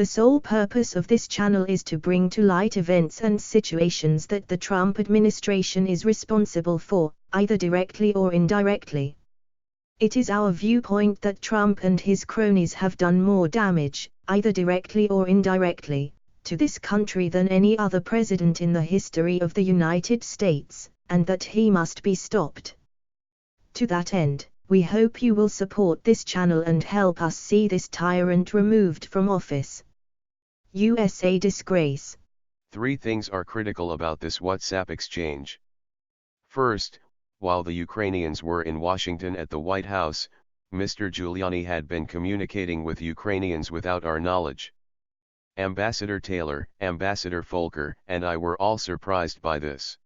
The sole purpose of this channel is to bring to light events and situations that the Trump administration is responsible for, either directly or indirectly. It is our viewpoint that Trump and his cronies have done more damage, either directly or indirectly, to this country than any other president in the history of the United States, and that he must be stopped. To that end, we hope you will support this channel and help us see this tyrant removed from office. USA disgrace. 3 things are critical about this WhatsApp exchange. First, while the Ukrainians were in Washington at the White House, Mr. Giuliani had been communicating with Ukrainians without our knowledge. Ambassador Taylor, Ambassador Volker, and I were all surprised by this.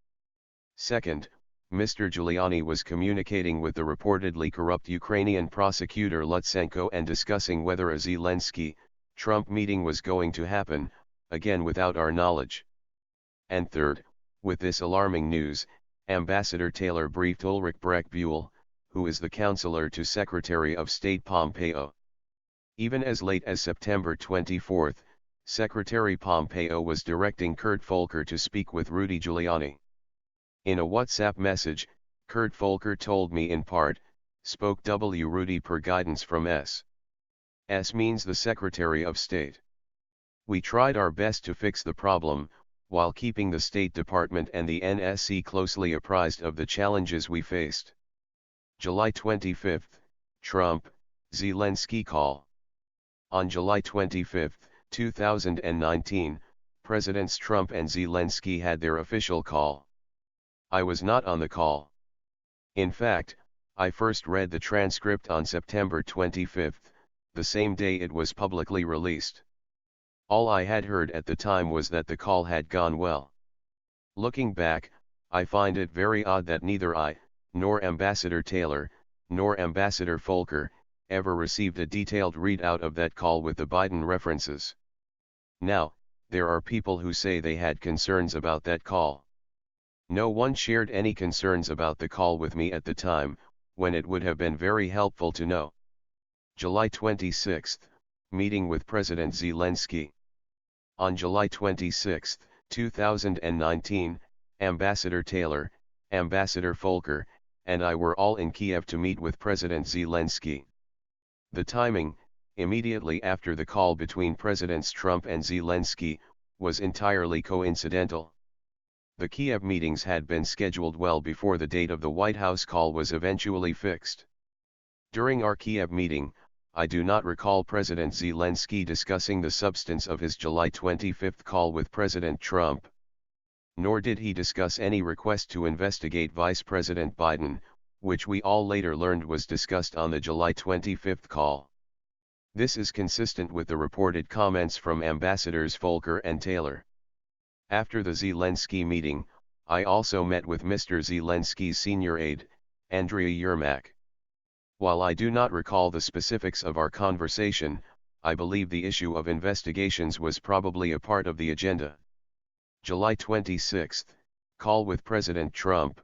Second, Mr. Giuliani was communicating with the reportedly corrupt Ukrainian prosecutor Lutsenko and discussing whether a Zelensky-Trump meeting was going to happen, again without our knowledge. And third, with this alarming news, Ambassador Taylor briefed Ulrich Brecht-Buell, who is the counselor to Secretary of State Pompeo. Even as late as September 24, Secretary Pompeo was directing Kurt Volker to speak with Rudy Giuliani. In a WhatsApp message, Kurt Volker told me in part, spoke W. Rudy per guidance from S. S means the Secretary of State. We tried our best to fix the problem, while keeping the State Department and the NSC closely apprised of the challenges we faced. July 25, Trump, Zelensky call. On July 25, 2019, Presidents Trump and Zelensky had their official call. I was not on the call. In fact, I first read the transcript on September 25, the same day it was publicly released. All I had heard at the time was that the call had gone well. Looking back, I find it very odd that neither I, nor Ambassador Taylor, nor Ambassador Volker, ever received a detailed readout of that call with the Biden references. Now, there are people who say they had concerns about that call. No one shared any concerns about the call with me at the time, when it would have been very helpful to know. July 26, meeting with President Zelensky. On July 26, 2019, Ambassador Taylor, Ambassador Volker, and I were all in Kiev to meet with President Zelensky. The timing, immediately after the call between Presidents Trump and Zelensky, was entirely coincidental. The Kiev meetings had been scheduled well before the date of the White House call was eventually fixed. During our Kiev meeting, I do not recall President Zelensky discussing the substance of his July 25 call with President Trump. Nor did he discuss any request to investigate Vice President Biden, which we all later learned was discussed on the July 25 call. This is consistent with the reported comments from Ambassadors Volker and Taylor. After the Zelensky meeting, I also met with Mr. Zelensky's senior aide, Andrea Yermak. While I do not recall the specifics of our conversation, I believe the issue of investigations was probably a part of the agenda. July 26, call with President Trump.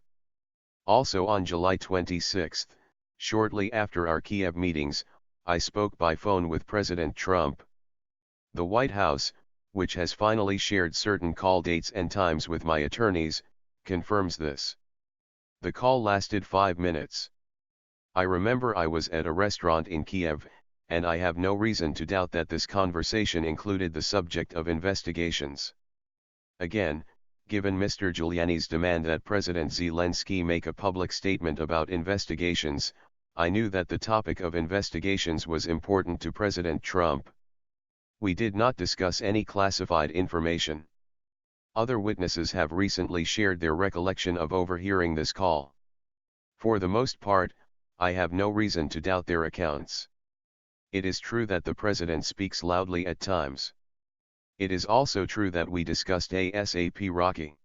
Also on July 26, shortly after our Kiev meetings, I spoke by phone with President Trump. The White House, which has finally shared certain call dates and times with my attorneys, confirms this. The call lasted 5 minutes. I remember I was at a restaurant in Kiev, and I have no reason to doubt that this conversation included the subject of investigations. Again, given Mr. Giuliani's demand that President Zelensky make a public statement about investigations, I knew that the topic of investigations was important to President Trump. We did not discuss any classified information. Other witnesses have recently shared their recollection of overhearing this call. For the most part, I have no reason to doubt their accounts. It is true that the president speaks loudly at times. It is also true that we discussed ASAP Rocky.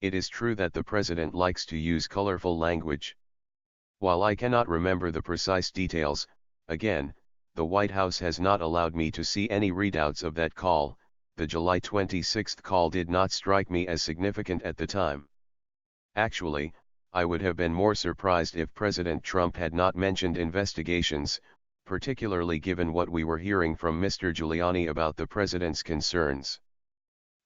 It is true that the president likes to use colorful language. While I cannot remember the precise details, again, the White House has not allowed me to see any readouts of that call. The July 26 call did not strike me as significant at the time. Actually, I would have been more surprised if President Trump had not mentioned investigations, particularly given what we were hearing from Mr. Giuliani about the president's concerns.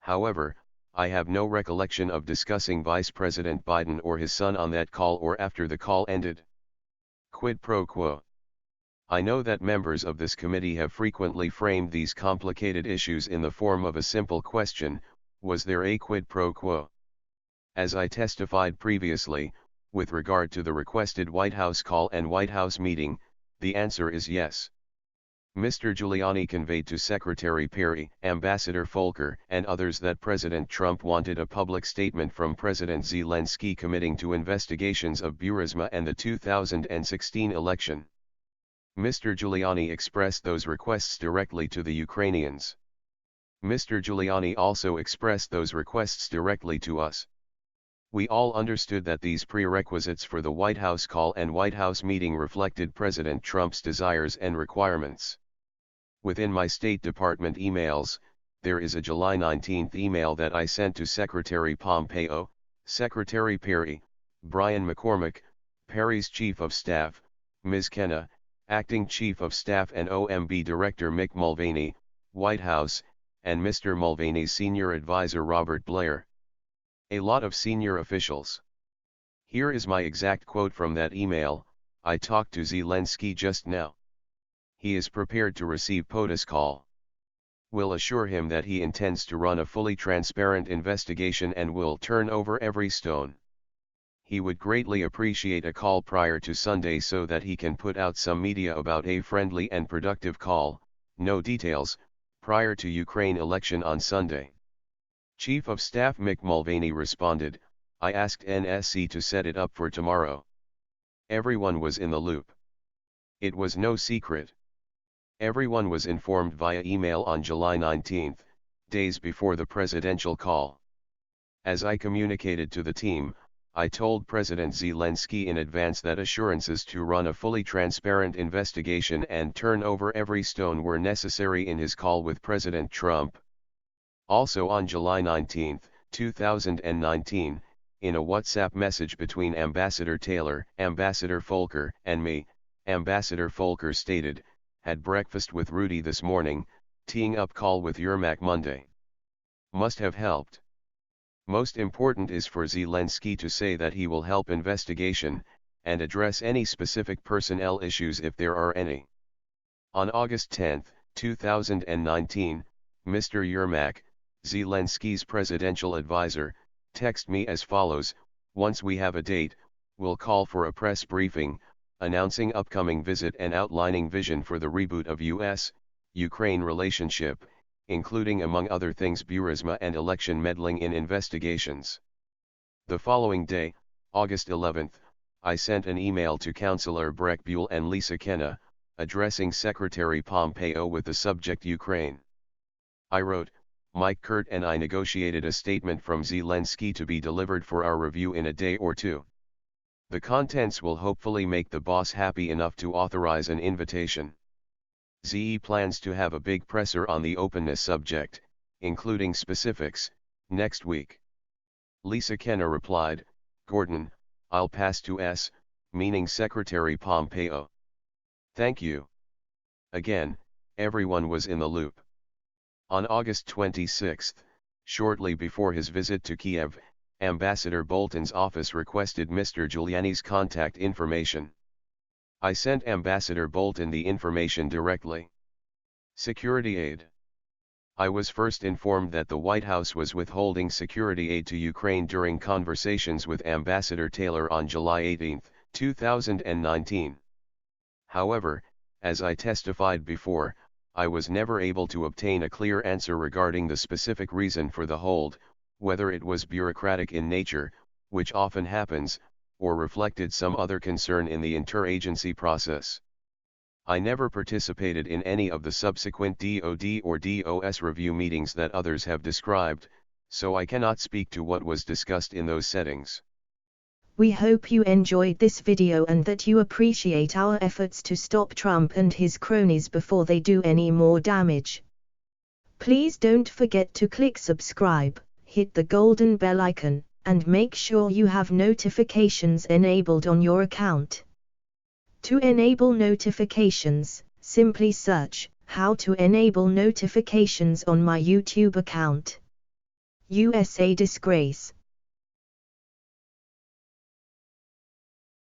However, I have no recollection of discussing Vice President Biden or his son on that call or after the call ended. Quid pro quo. I know that members of this committee have frequently framed these complicated issues in the form of a simple question: was there a quid pro quo? As I testified previously, with regard to the requested White House call and White House meeting, the answer is yes. Mr. Giuliani conveyed to Secretary Perry, Ambassador Volker, and others that President Trump wanted a public statement from President Zelensky committing to investigations of Burisma and the 2016 election. Mr. Giuliani expressed those requests directly to the Ukrainians. Mr. Giuliani also expressed those requests directly to us. We all understood that these prerequisites for the White House call and White House meeting reflected President Trump's desires and requirements. Within my State Department emails, there is a July 19 email that I sent to Secretary Pompeo, Secretary Perry, Brian McCormick, Perry's Chief of Staff, Ms. Kenna, Acting Chief of Staff and OMB Director Mick Mulvaney, White House, and Mr. Mulvaney's Senior Advisor Robert Blair. A lot of senior officials. Here is my exact quote from that email: "I talked to Zelensky just now. He is prepared to receive POTUS call. Will assure him that he intends to run a fully transparent investigation and will turn over every stone. He would greatly appreciate a call prior to Sunday so that he can put out some media about a friendly and productive call, no details, prior to Ukraine election on Sunday." Chief of Staff Mick Mulvaney responded, "I asked NSC to set it up for tomorrow. Everyone was in the loop. It was no secret. Everyone was informed via email on July 19, days before the presidential call. As I communicated to the team, I told President Zelensky in advance that assurances to run a fully transparent investigation and turn over every stone were necessary in his call with President Trump." Also on July 19, 2019, in a WhatsApp message between Ambassador Taylor, Ambassador Volker, and me, Ambassador Volker stated, "Had breakfast with Rudy this morning, teeing up call with Yermak Monday. Must have helped. Most important is for Zelensky to say that he will help investigation, and address any specific personnel issues if there are any." On August 10, 2019, Mr. Yermak, Zelensky's presidential advisor, texted me as follows: "Once we have a date, we'll call for a press briefing, announcing upcoming visit and outlining vision for the reboot of U.S.-Ukraine relationship, including among other things Burisma and election meddling in investigations." The following day, August 11, I sent an email to Councillor Breck Buell and Lisa Kenna, addressing Secretary Pompeo with the subject Ukraine. I wrote, "Mike Kurt and I negotiated a statement from Zelensky to be delivered for our review in a day or two. The contents will hopefully make the boss happy enough to authorize an invitation. ZE plans to have a big presser on the openness subject, including specifics, next week." Lisa Kenna replied, "Gordon, I'll pass to S, meaning Secretary Pompeo. Thank you." Again, everyone was in the loop. On August 26, shortly before his visit to Kiev, Ambassador Bolton's office requested Mr. Giuliani's contact information. I sent Ambassador Bolton the information directly. Security aid. I was first informed that the White House was withholding security aid to Ukraine during conversations with Ambassador Taylor on July 18, 2019. However, as I testified before, I was never able to obtain a clear answer regarding the specific reason for the hold, whether it was bureaucratic in nature, which often happens, or reflected some other concern in the interagency process. I never participated in any of the subsequent DoD or DOS review meetings that others have described, so I cannot speak to what was discussed in those settings. We hope you enjoyed this video and that you appreciate our efforts to stop Trump and his cronies before they do any more damage. Please don't forget to click subscribe, hit the golden bell icon, and make sure you have notifications enabled on your account. To enable notifications, simply search how to enable notifications on my YouTube account. USA Disgrace.